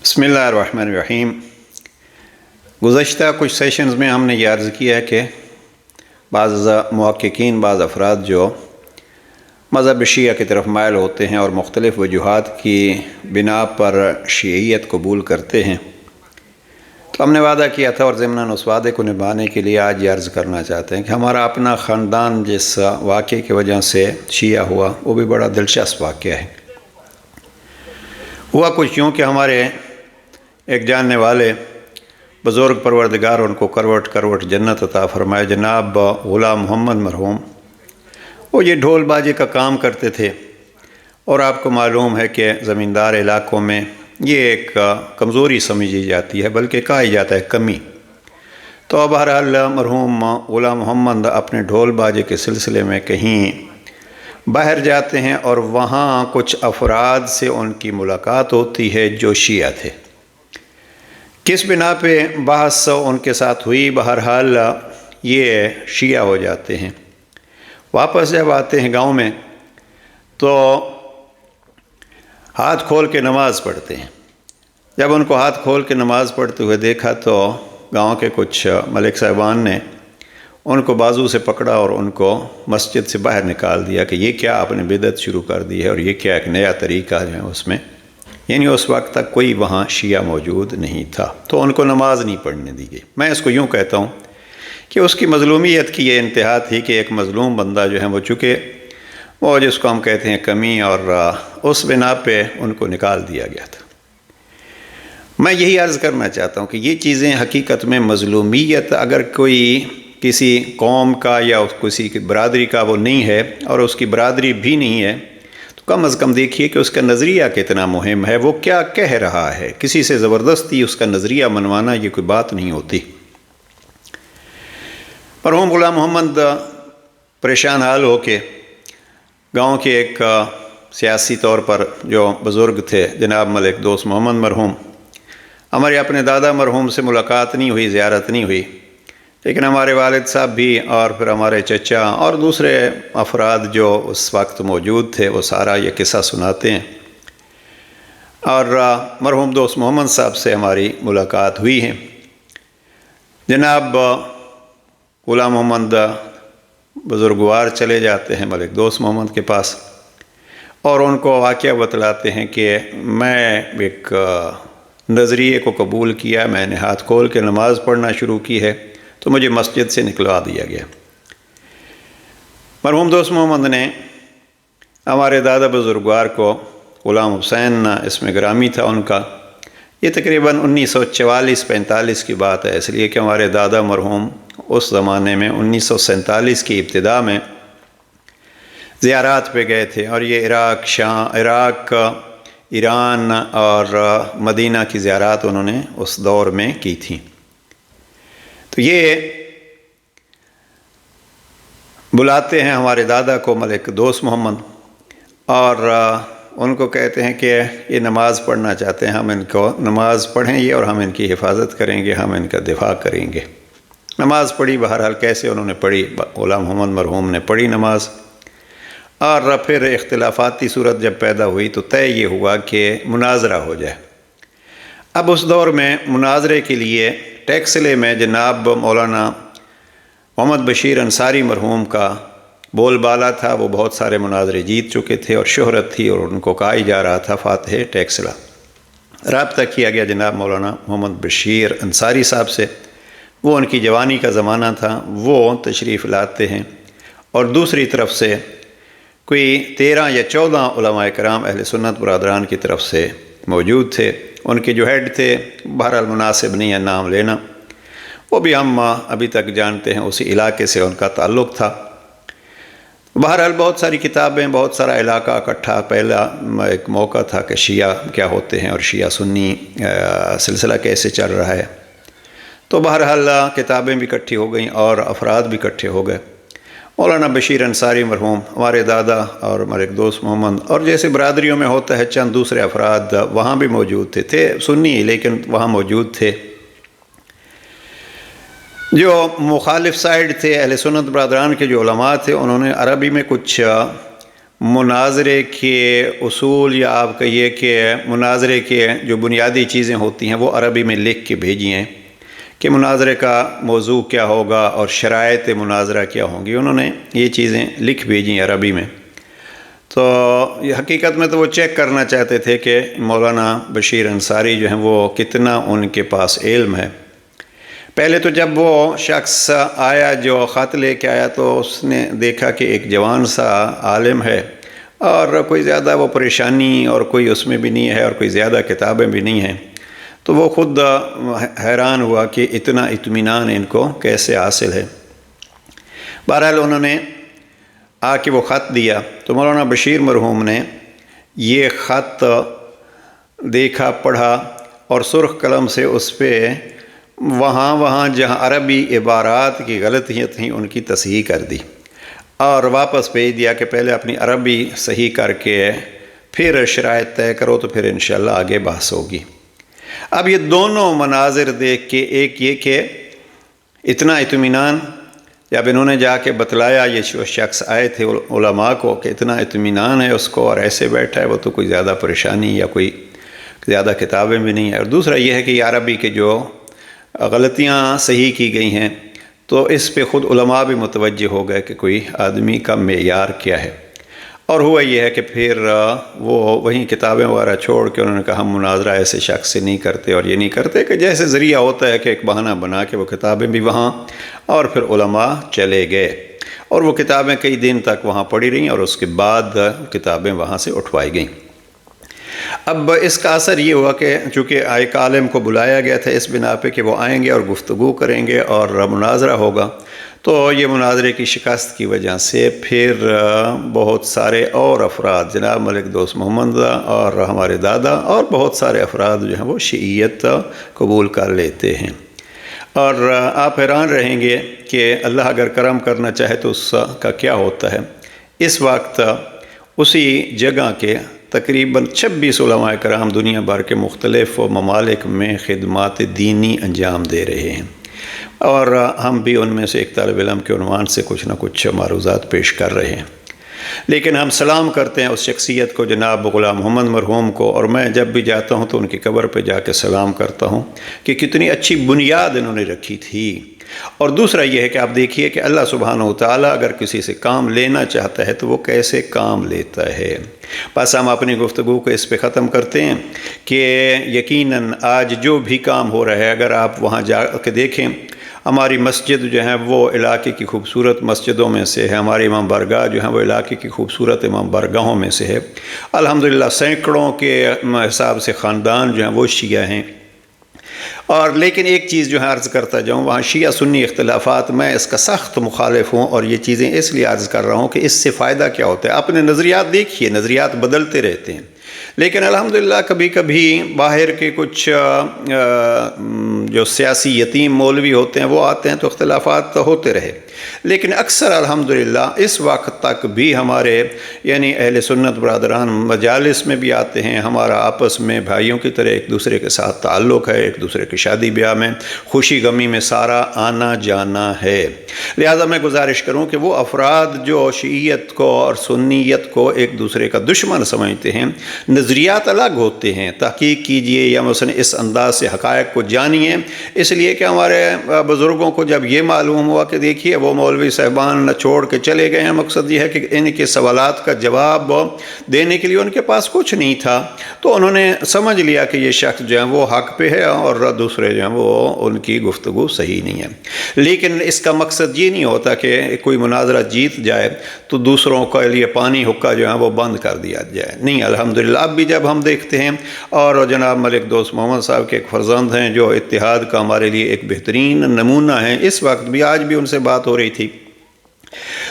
بسم اللہ الرحمن الرحیم۔ گزشتہ کچھ سیشنز میں ہم نے یہ عرض کیا کہ بعض محققین، بعض افراد جو مذہب شیعہ کی طرف مائل ہوتے ہیں اور مختلف وجوہات کی بنا پر شیعیت قبول کرتے ہیں، تو ہم نے وعدہ کیا تھا اور ضمناً اس وعدے کو نبھانے کے لیے آج یہ عرض کرنا چاہتے ہیں کہ ہمارا اپنا خاندان جس واقعے کی وجہ سے شیعہ ہوا وہ بھی بڑا دلچسپ واقعہ ہے۔ ہوا کچھ یوں کہ ہمارے ایک جاننے والے بزرگ پروردگار ان کو کروٹ جنت عطا فرمائے، جناب غلام محمد مرحوم، وہ یہ ڈھول باجے کا کام کرتے تھے، اور آپ کو معلوم ہے کہ زمیندار علاقوں میں یہ ایک کمزوری سمجھی جاتی ہے، بلکہ کہا جاتا ہے کمی۔ تو بہرحال مرحوم غلام محمد اپنے ڈھول باجے کے سلسلے میں کہیں باہر جاتے ہیں اور وہاں کچھ افراد سے ان کی ملاقات ہوتی ہے جو شیعہ تھے۔ کس بنا پہ بحث ان کے ساتھ ہوئی، بہرحال یہ شیعہ ہو جاتے ہیں۔ واپس جب آتے ہیں گاؤں میں تو ہاتھ کھول کے نماز پڑھتے ہیں۔ جب ان کو ہاتھ کھول کے نماز پڑھتے ہوئے دیکھا تو گاؤں کے کچھ ملک صاحبان نے ان کو بازو سے پکڑا اور ان کو مسجد سے باہر نکال دیا کہ یہ کیا آپ نے بدعت شروع کر دی ہے، اور یہ کیا ایک نیا طریقہ ہے اس میں، یعنی اس وقت تک کوئی وہاں شیعہ موجود نہیں تھا، تو ان کو نماز نہیں پڑھنے دی گئی۔ میں اس کو یوں کہتا ہوں کہ اس کی مظلومیت کی یہ انتہا تھی کہ ایک مظلوم بندہ جو ہے وہ چکے وہ جس کو ہم کہتے ہیں کمی، اور اس بنا پہ ان کو نکال دیا گیا تھا۔ میں یہی عرض کرنا چاہتا ہوں کہ یہ چیزیں حقیقت میں مظلومیت اگر کوئی کسی قوم کا یا کسی کی برادری کا وہ نہیں ہے اور اس کی برادری بھی نہیں ہے، تو کم از کم دیکھیے کہ اس کا نظریہ کتنا مہم ہے، وہ کیا کہہ رہا ہے۔ کسی سے زبردستی اس کا نظریہ منوانا یہ کوئی بات نہیں ہوتی۔ مرحوم غلام محمد پریشان حال ہو کے گاؤں کے ایک سیاسی طور پر جو بزرگ تھے جناب ملک دوست محمد مرحوم، ہمارے اپنے دادا مرحوم سے ملاقات نہیں ہوئی، زیارت نہیں ہوئی، لیکن ہمارے والد صاحب بھی اور پھر ہمارے چچا اور دوسرے افراد جو اس وقت موجود تھے وہ سارا یہ قصہ سناتے ہیں، اور مرحوم دوست محمد صاحب سے ہماری ملاقات ہوئی ہے۔ جناب غلام محمد بزرگوار چلے جاتے ہیں ملک دوست محمد کے پاس اور ان کو واقعہ بتلاتے ہیں کہ میں ایک نظریے کو قبول کیا، میں نے ہاتھ کھول کے نماز پڑھنا شروع کی ہے تو مجھے مسجد سے نکلوا دیا گیا۔ مرحوم دوست محمد نے ہمارے دادا بزرگوار کو، غلام حسین اس میں گرامی تھا ان کا، یہ تقریباً 1944-45 کی بات ہے، اس لیے کہ ہمارے دادا مرحوم اس زمانے میں 1947 کی ابتدا میں زیارات پہ گئے تھے، اور یہ عراق، ایران اور مدینہ کی زیارات انہوں نے اس دور میں کی تھیں۔ تو یہ بلاتے ہیں ہمارے دادا کو ملک دوست محمد، اور ان کو کہتے ہیں کہ یہ نماز پڑھنا چاہتے ہیں، ہم ان کو نماز پڑھیں گے اور ہم ان کی حفاظت کریں گے، ہم ان کا دفاع کریں گے۔ نماز پڑھی، بہرحال کیسے انہوں نے پڑھی، غلام محمد مرحوم نے پڑھی نماز، اور پھر اختلافاتی صورت جب پیدا ہوئی تو طے یہ ہوا کہ مناظرہ ہو جائے۔ اب اس دور میں مناظرے کے لیے ٹیکسلے میں جناب مولانا محمد بشیر انصاری مرحوم کا بول بالا تھا، وہ بہت سارے مناظرے جیت چکے تھے اور شہرت تھی، اور ان کو کہا جا رہا تھا فاتح ٹیکسلا۔ رابطہ کیا گیا جناب مولانا محمد بشیر انصاری صاحب سے، وہ ان کی جوانی کا زمانہ تھا، وہ تشریف لاتے ہیں، اور دوسری طرف سے کوئی 13 یا 14 علماء کرام اہل سنت برادران کی طرف سے موجود تھے۔ ان کے جو ہیڈ تھے، بہرحال مناسب نہیں ہے نام لینا، وہ بھی ہم ابھی تک جانتے ہیں، اسی علاقے سے ان کا تعلق تھا۔ بہرحال بہت ساری کتابیں، بہت سارا علاقہ اکٹھا، پہلا ایک موقع تھا کہ شیعہ کیا ہوتے ہیں اور شیعہ سنی سلسلہ کیسے چل رہا ہے، تو بہرحال کتابیں بھی اکٹھی ہو گئیں اور افراد بھی اکٹھے ہو گئے۔ مولانا بشیر انصاری مرحوم، ہمارے دادا اور ملک دوست محمد، اور جیسے برادریوں میں ہوتا ہے چند دوسرے افراد وہاں بھی موجود تھے سنی لیکن وہاں موجود تھے۔ جو مخالف سائیڈ تھے اہل سنت برادران کے جو علماء تھے، انہوں نے عربی میں کچھ مناظرے کے اصول یا آپ کہیے کہ مناظرے کے جو بنیادی چیزیں ہوتی ہیں وہ عربی میں لکھ کے بھیجی ہیں کہ مناظرے کا موضوع کیا ہوگا اور شرائط مناظرہ کیا ہوں گی. انہوں نے یہ چیزیں لکھ بھیجی ہیں عربی میں. تو یہ حقیقت میں تو وہ چیک کرنا چاہتے تھے کہ مولانا بشیر انصاری جو ہیں وہ کتنا ان کے پاس علم ہے. پہلے تو جب وہ شخص آیا جو خط لے کے آیا تو اس نے دیکھا کہ ایک جوان سا عالم ہے اور کوئی زیادہ وہ پریشانی اور کوئی اس میں بھی نہیں ہے اور کوئی زیادہ کتابیں بھی نہیں ہیں. تو وہ خود حیران ہوا کہ اتنا اطمینان ان کو کیسے حاصل ہے. بہرحال انہوں نے آ کے وہ خط دیا تو مولانا بشیر مرحوم نے یہ خط دیکھا، پڑھا اور سرخ قلم سے اس پہ وہاں جہاں عربی عبارات کی غلطیاں تھیں ان کی تصحیح کر دی اور واپس بھیج دیا کہ پہلے اپنی عربی صحیح کر کے پھر شرائط طے کرو تو پھر انشاءاللہ آگے بحث ہوگی. اب یہ دونوں مناظر دیکھ کے ایک یہ کہ اتنا اطمینان، جب انہوں نے جا کے بتلایا یہ شخص آئے تھے علماء کو کہ اتنا اطمینان ہے اس کو اور ایسے بیٹھا ہے وہ تو کوئی زیادہ پریشانی یا کوئی زیادہ کتابیں بھی نہیں ہیں. اور دوسرا یہ ہے کہ یہ عربی کے جو غلطیاں صحیح کی گئی ہیں تو اس پہ خود علماء بھی متوجہ ہو گئے کہ کوئی آدمی کا معیار کیا ہے. اور ہوا یہ ہے کہ پھر وہ وہیں کتابیں وغیرہ چھوڑ کے انہوں نے کہا ہم مناظرہ ایسے شخص سے نہیں کرتے اور یہ نہیں کرتے، کہ جیسے ذریعہ ہوتا ہے کہ ایک بہانہ بنا کے وہ کتابیں بھی وہاں اور پھر علماء چلے گئے اور وہ کتابیں کئی دن تک وہاں پڑی رہیں اور اس کے بعد کتابیں وہاں سے اٹھوائی گئیں. اب اس کا اثر یہ ہوا کہ چونکہ ایک عالم کو بلایا گیا تھا اس بنا پہ کہ وہ آئیں گے اور گفتگو کریں گے اور مناظرہ ہوگا، تو یہ مناظرے کی شکست کی وجہ سے پھر بہت سارے اور افراد، جناب ملک دوست محمد اور ہمارے دادا اور بہت سارے افراد جو ہیں وہ شیعیت قبول کر لیتے ہیں. اور آپ حیران رہیں گے کہ اللہ اگر کرم کرنا چاہے تو اس کا کیا ہوتا ہے. اس وقت اسی جگہ کے تقریباً 26 علماء کرام دنیا بھر کے مختلف ممالک میں خدمات دینی انجام دے رہے ہیں اور ہم بھی ان میں سے ایک طالب علم کے عنوان سے کچھ نہ کچھ معروضات پیش کر رہے ہیں. لیکن ہم سلام کرتے ہیں اس شخصیت کو، جناب غلام محمد مرحوم کو، اور میں جب بھی جاتا ہوں تو ان کی قبر پہ جا کے سلام کرتا ہوں کہ کتنی اچھی بنیاد انہوں نے رکھی تھی. اور دوسرا یہ ہے کہ آپ دیکھیے کہ اللہ سبحانہ وتعالی اگر کسی سے کام لینا چاہتا ہے تو وہ کیسے کام لیتا ہے. بس ہم اپنی گفتگو کو اس پہ ختم کرتے ہیں کہ یقیناً آج جو بھی کام ہو رہا ہے اگر آپ وہاں جا کے دیکھیں، ہماری مسجد جو ہے وہ علاقے کی خوبصورت مسجدوں میں سے ہے، ہماری امام بارگاہ جو ہے وہ علاقے کی خوبصورت امام بارگاہوں میں سے ہے. الحمدللہ سینکڑوں کے حساب سے خاندان جو ہیں وہ شیعہ ہیں. اور لیکن ایک چیز جو ہے عرض کرتا جاؤں، وہاں شیعہ سنی اختلافات میں اس کا سخت مخالف ہوں اور یہ چیزیں اس لیے عرض کر رہا ہوں کہ اس سے فائدہ کیا ہوتا ہے. اپنے نظریات دیکھیے، نظریات بدلتے رہتے ہیں، لیکن الحمدللہ کبھی کبھی باہر کے کچھ جو سیاسی یتیم مولوی ہوتے ہیں وہ آتے ہیں تو اختلافات ہوتے رہے. لیکن اکثر الحمدللہ اس وقت تک بھی ہمارے یعنی اہل سنت برادران مجالس میں بھی آتے ہیں. ہمارا آپس میں بھائیوں کی طرح ایک دوسرے کے ساتھ تعلق ہے، ایک دوسرے کی شادی بیاہ میں خوشی غمی میں سارا آنا جانا ہے. لہذا میں گزارش کروں کہ وہ افراد جو شیعیت کو اور سنیت کو ایک دوسرے کا دشمن سمجھتے ہیں، نظریات الگ ہوتے ہیں، تحقیق کیجئے یا مثلا اس انداز سے حقائق کو جانیے. اس لیے کہ ہمارے بزرگوں کو جب یہ معلوم ہوا کہ دیکھیے وہ مولوی صاحبان چھوڑ کے چلے گئے ہیں، مقصد یہ ہے کہ ان کے سوالات کا جواب دینے کے لیے ان کے پاس کچھ نہیں تھا، تو انہوں نے سمجھ لیا کہ یہ شخص جو ہے وہ حق پہ ہے اور دوسرے جو ہیں وہ ان کی گفتگو صحیح نہیں ہے. لیکن اس کا مقصد یہ نہیں ہوتا کہ کوئی مناظرہ جیت جائے تو دوسروں کے لیے پانی حقہ جو ہے وہ بند کر دیا جائے. نہیں، الحمدللہ اب بھی جب ہم دیکھتے ہیں، اور جناب ملک دوست محمد صاحب کے ایک فرزند ہیں جو اتحاد کا ہمارے لیے ایک بہترین نمونہ ہیں، اس وقت بھی آج بھی ان سے بات ہو رہی تھی.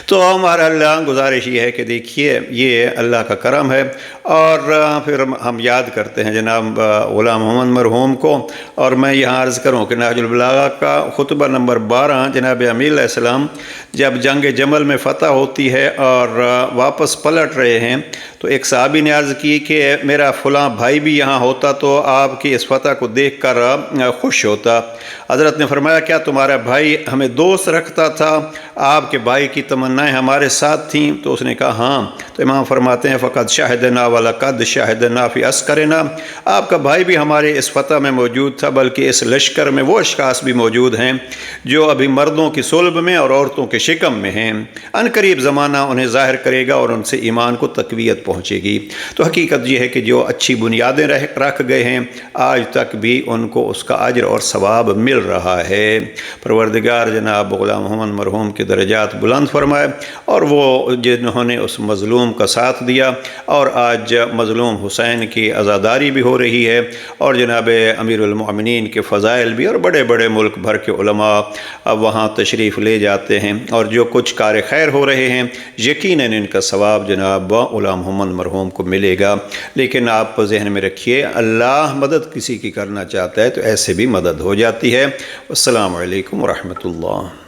تو ہمارا اللہ گزارش یہ ہے کہ دیکھیے یہ اللہ کا کرم ہے. اور پھر ہم یاد کرتے ہیں جناب غلام محمد مرحوم کو. اور میں یہاں عرض کروں کہ نہج البلاغہ کا خطبہ نمبر 12 جناب امیر علیہ السلام جب جنگ جمل میں فتح ہوتی ہے اور واپس پلٹ رہے ہیں تو ایک صحابی نے عرض کی کہ میرا فلاں بھائی بھی یہاں ہوتا تو آپ کی اس فتح کو دیکھ کر خوش ہوتا. حضرت نے فرمایا کیا تمہارا بھائی ہمیں دوست رکھتا تھا؟ آپ کے بھائی کی تمنا تمنائیں ہمارے ساتھ تھیں؟ تو اس نے کہا ہاں۔ تو امام فرماتے ہیں فقط شاہدنا ولقد شاہدنا فی عسکرنا، آپ کا بھائی بھی ہمارے اس فتح میں موجود تھا، بلکہ اس لشکر میں وہ اشخاص بھی موجود ہیں جو ابھی مردوں کی صلب میں اور عورتوں کے شکم میں ہیں، ان قریب زمانہ انہیں ظاہر کرے گا اور ان سے ایمان کو تقویت پہنچے گی۔ تو حقیقت یہ ہے کہ جو اچھی بنیادیں رکھ گئے ہیں آج تک بھی ان کو اس کا اجر اور ثواب مل رہا ہے۔ پروردگار جناب غلام محمد مرحوم کے درجات بلند فرمائے، اور وہ جنہوں نے اس مظلوم کا ساتھ دیا، اور آج مظلوم حسین کی عزاداری بھی ہو رہی ہے، اور جناب امیر المؤمنین کے فضائل بھی، اور بڑے بڑے ملک بھر کے علماء اب وہاں تشریف لے جاتے ہیں، اور جو کچھ کار خیر ہو رہے ہیں یقیناً ان کا ثواب جناب غلام محمد مرحوم کو ملے گا۔ لیکن آپ ذہن میں رکھیے اللہ مدد کسی کی کرنا چاہتا ہے تو ایسے بھی مدد ہو جاتی ہے۔ السلام علیکم ورحمۃ اللہ۔